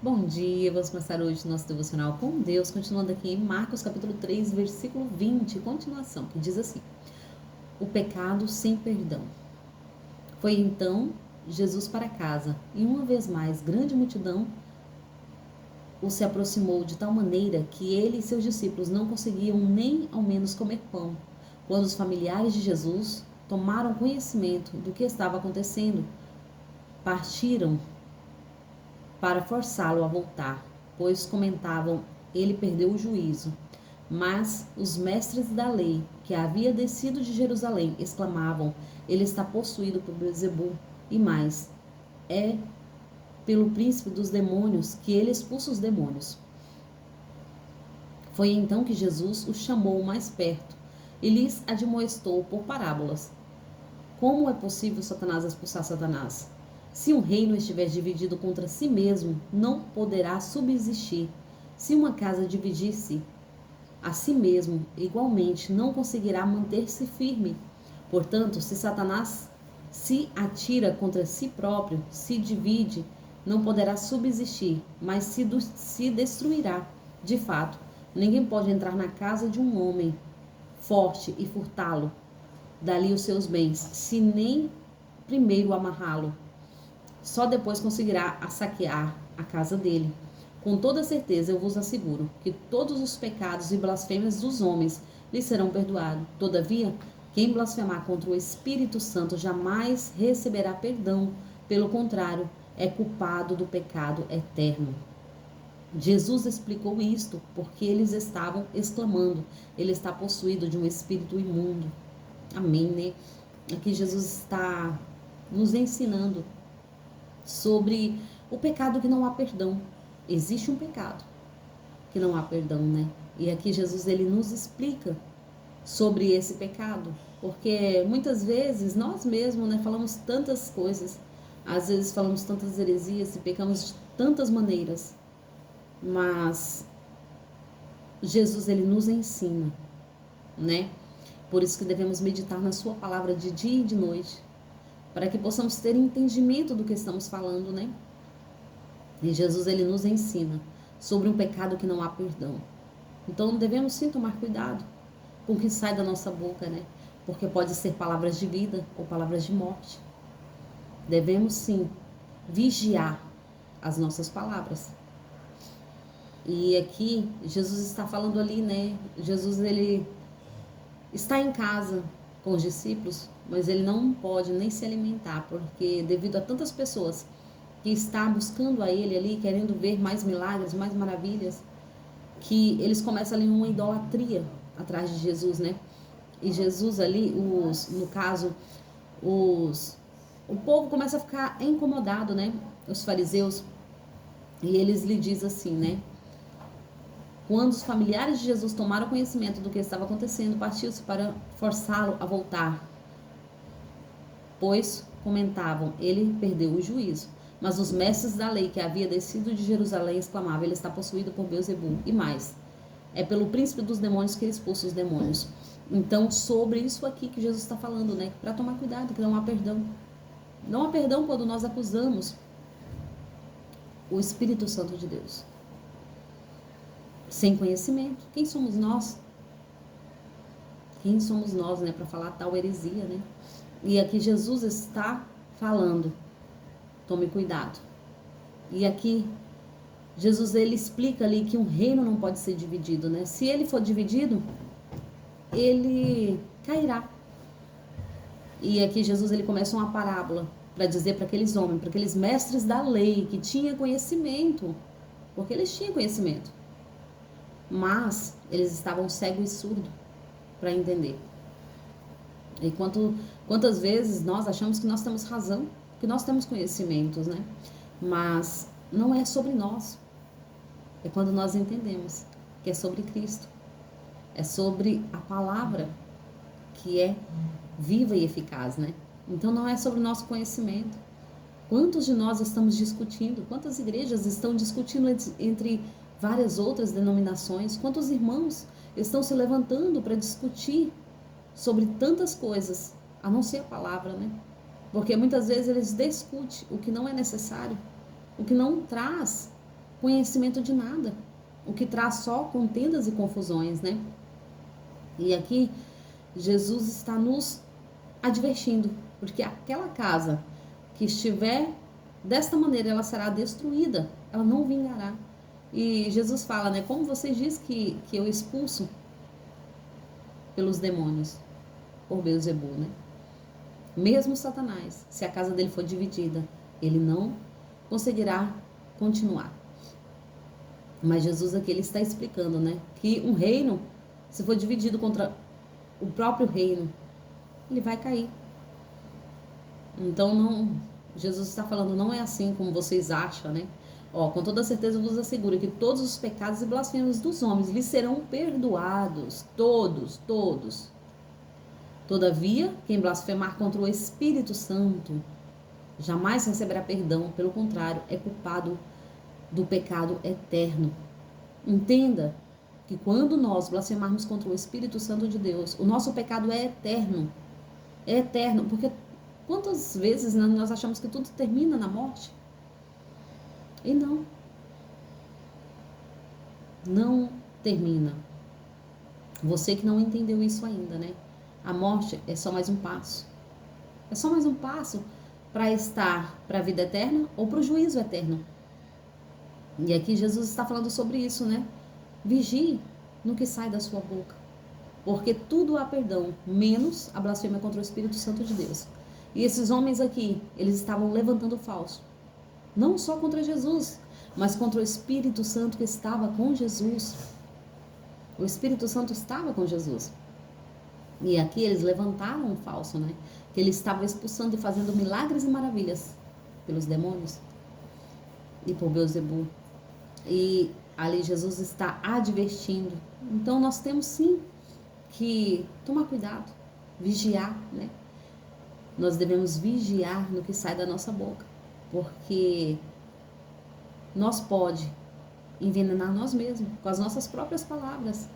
Bom dia, vamos começar hoje nosso devocional com Deus, continuando aqui em Marcos capítulo 3, versículo 20, continuação, que diz assim: o pecado sem perdão. Foi então Jesus para casa, e uma vez mais grande multidão o se aproximou de tal maneira que ele e seus discípulos não conseguiam nem ao menos comer pão. Quando os familiares de Jesus tomaram conhecimento do que estava acontecendo, partiram para forçá-lo a voltar, pois comentavam: ele perdeu o juízo. Mas os mestres da lei, que havia descido de Jerusalém, exclamavam: ele está possuído por Beelzebul. E mais, é pelo príncipe dos demônios que ele expulsa os demônios. Foi então que Jesus os chamou mais perto e lhes admoestou por parábolas: como é possível Satanás expulsar Satanás? Se um reino estiver dividido contra si mesmo, não poderá subsistir. Se uma casa dividir-se a si mesmo, igualmente não conseguirá manter-se firme. Portanto, se Satanás se atira contra si próprio, se divide, não poderá subsistir, mas se destruirá. De fato, ninguém pode entrar na casa de um homem forte e furtá-lo dali os seus bens, se nem primeiro amarrá-lo. Só depois conseguirá saquear a casa dele. Com toda certeza eu vos asseguro que todos os pecados e blasfêmias dos homens lhes serão perdoados. Todavia, quem blasfemar contra o Espírito Santo jamais receberá perdão. Pelo contrário, é culpado do pecado eterno. Jesus explicou isto porque eles estavam exclamando: ele está possuído de um espírito imundo. Amém, né? Aqui Jesus está nos ensinando sobre o pecado que não há perdão. Existe um pecado que não há perdão, né? E aqui Jesus ele nos explica sobre esse pecado, porque muitas vezes nós mesmos, né, falamos tantas coisas, às vezes falamos tantas heresias e pecamos de tantas maneiras, mas Jesus ele nos ensina, né? Por isso que devemos meditar na sua palavra de dia e de noite, para que possamos ter entendimento do que estamos falando, né? E Jesus ele nos ensina sobre um pecado que não há perdão. Então devemos sim tomar cuidado com o que sai da nossa boca, né? Porque pode ser palavras de vida ou palavras de morte. Devemos sim vigiar as nossas palavras. E aqui Jesus está falando ali, né? Jesus ele está em casa com os discípulos, mas ele não pode nem se alimentar, porque devido a tantas pessoas que está buscando a ele ali, querendo ver mais milagres, mais maravilhas, que eles começam ali uma idolatria atrás de Jesus, né? E Jesus ali, no caso, o povo começa a ficar incomodado, né? Os fariseus, e eles lhe dizem assim, né? Quando os familiares de Jesus tomaram conhecimento do que estava acontecendo, partiu-se para forçá-lo a voltar, pois comentavam: ele perdeu o juízo. Mas os mestres da lei que havia descido de Jerusalém exclamavam: ele está possuído por Beelzebul. E mais, é pelo príncipe dos demônios que ele expulsa os demônios. Então, sobre isso aqui que Jesus está falando, né? Para tomar cuidado, que não há perdão. Não há perdão quando nós acusamos o Espírito Santo de Deus. Sem conhecimento. Quem somos nós? Quem somos nós, né? Para falar tal heresia, né? E aqui Jesus está falando: tome cuidado. E aqui Jesus ele explica ali que um reino não pode ser dividido, né? Se ele for dividido, ele cairá. E aqui Jesus ele começa uma parábola para dizer para aqueles homens, para aqueles mestres da lei que tinham conhecimento, porque eles tinham conhecimento, mas eles estavam cegos e surdos para entender. E quantas vezes nós achamos que nós temos razão, que nós temos conhecimentos, né? Mas não é sobre nós. É quando nós entendemos que é sobre Cristo. É sobre a palavra que é viva e eficaz, né? Então não é sobre o nosso conhecimento. Quantos de nós estamos discutindo? Quantas igrejas estão discutindo entre várias outras denominações? Quantos irmãos estão se levantando para discutir sobre tantas coisas, a não ser a palavra, né? Porque muitas vezes eles discutem o que não é necessário, o que não traz conhecimento de nada, o que traz só contendas e confusões, né? E aqui Jesus está nos advertindo, porque aquela casa que estiver desta maneira, ela será destruída, ela não vingará. E Jesus fala, né? Como você diz que eu expulso pelos demônios, por Beelzebul, né? Mesmo Satanás, se a casa dele for dividida, ele não conseguirá continuar. Mas Jesus aqui ele está explicando, né? Que um reino, se for dividido contra o próprio reino, ele vai cair. Então não, Jesus está falando, não é assim como vocês acham, né? Ó, com toda certeza eu vos asseguro que todos os pecados e blasfêmias dos homens lhes serão perdoados, todos. Todavia, quem blasfemar contra o Espírito Santo jamais receberá perdão, pelo contrário, é culpado do pecado eterno. Entenda que quando nós blasfemarmos contra o Espírito Santo de Deus, o nosso pecado é eterno. É eterno, porque quantas vezes nós achamos que tudo termina na morte? E não. Não termina. Você que não entendeu isso ainda, né? A morte é só mais um passo. É só mais um passo para estar para a vida eterna ou para o juízo eterno. E aqui Jesus está falando sobre isso, né? Vigie no que sai da sua boca. Porque tudo há perdão, menos a blasfêmia contra o Espírito Santo de Deus. E esses homens aqui, eles estavam levantando falso. Não só contra Jesus, mas contra o Espírito Santo que estava com Jesus. O Espírito Santo estava com Jesus. E aqui eles levantaram um falso, né? Que ele estava expulsando e fazendo milagres e maravilhas pelos demônios e por Beelzebul. E ali Jesus está advertindo. Então nós temos sim que tomar cuidado, vigiar, né? Nós devemos vigiar no que sai da nossa boca, porque nós pode envenenar nós mesmos com as nossas próprias palavras.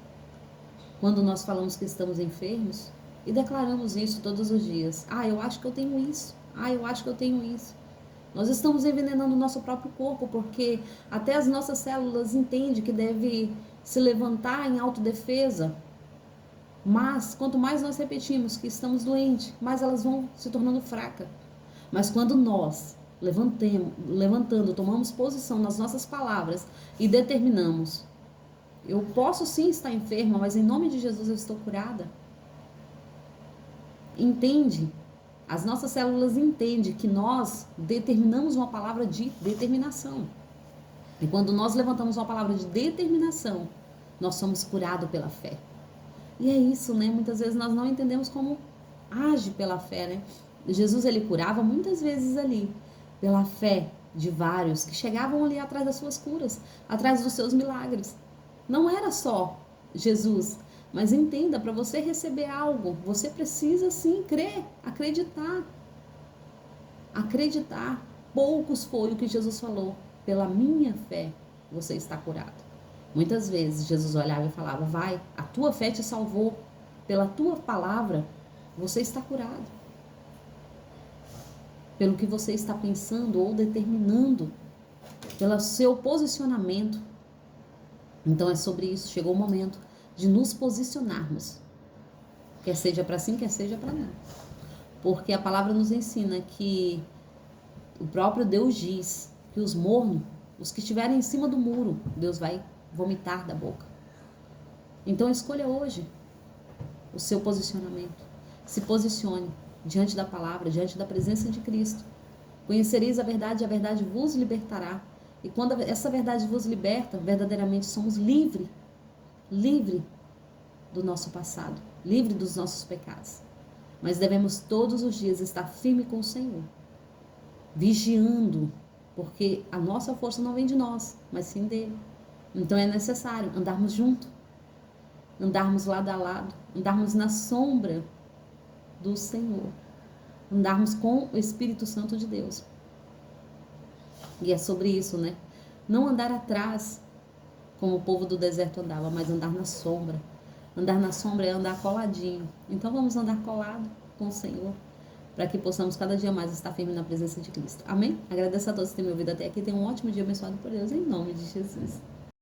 Quando nós falamos que estamos enfermos e declaramos isso todos os dias. Ah, eu acho que eu tenho isso. Ah, eu acho que eu tenho isso. Nós estamos envenenando o nosso próprio corpo, porque até as nossas células entendem que deve se levantar em autodefesa. Mas quanto mais nós repetimos que estamos doentes, mais elas vão se tornando fracas. Mas quando nós levantando, tomamos posição nas nossas palavras e determinamos, eu posso sim estar enferma, mas em nome de Jesus eu estou curada. Entende? As nossas células entendem que nós determinamos uma palavra de determinação. E quando nós levantamos uma palavra de determinação, nós somos curados pela fé. E é isso, né? Muitas vezes nós não entendemos como age pela fé, né? Jesus, ele curava muitas vezes ali, pela fé de vários que chegavam ali atrás das suas curas, atrás dos seus milagres. Não era só Jesus, mas entenda, para você receber algo, você precisa sim crer, acreditar. Acreditar. Poucos foi o que Jesus falou. Pela minha fé, você está curado. Muitas vezes Jesus olhava e falava, vai, a tua fé te salvou. Pela tua palavra, você está curado. Pelo que você está pensando ou determinando, pelo seu posicionamento. Então é sobre isso, chegou o momento de nos posicionarmos. Quer seja para sim, quer seja para não. Porque a palavra nos ensina que o próprio Deus diz que os mornos, os que estiverem em cima do muro, Deus vai vomitar da boca. Então escolha hoje o seu posicionamento. Se posicione diante da palavra, diante da presença de Cristo. Conhecereis a verdade vos libertará. E quando essa verdade vos liberta, verdadeiramente somos livres do nosso passado, livre dos nossos pecados. Mas devemos todos os dias estar firme com o Senhor, vigiando, porque a nossa força não vem de nós, mas sim dele. Então é necessário andarmos juntos, andarmos lado a lado, andarmos na sombra do Senhor, andarmos com o Espírito Santo de Deus. E é sobre isso, né? Não andar atrás, como o povo do deserto andava, mas andar na sombra. Andar na sombra é andar coladinho. Então vamos andar colado com o Senhor. para que possamos cada dia mais estar firme na presença de Cristo. Amém? Agradeço a todos que têm me ouvido até aqui. Tenham um ótimo dia abençoado por Deus, em nome de Jesus.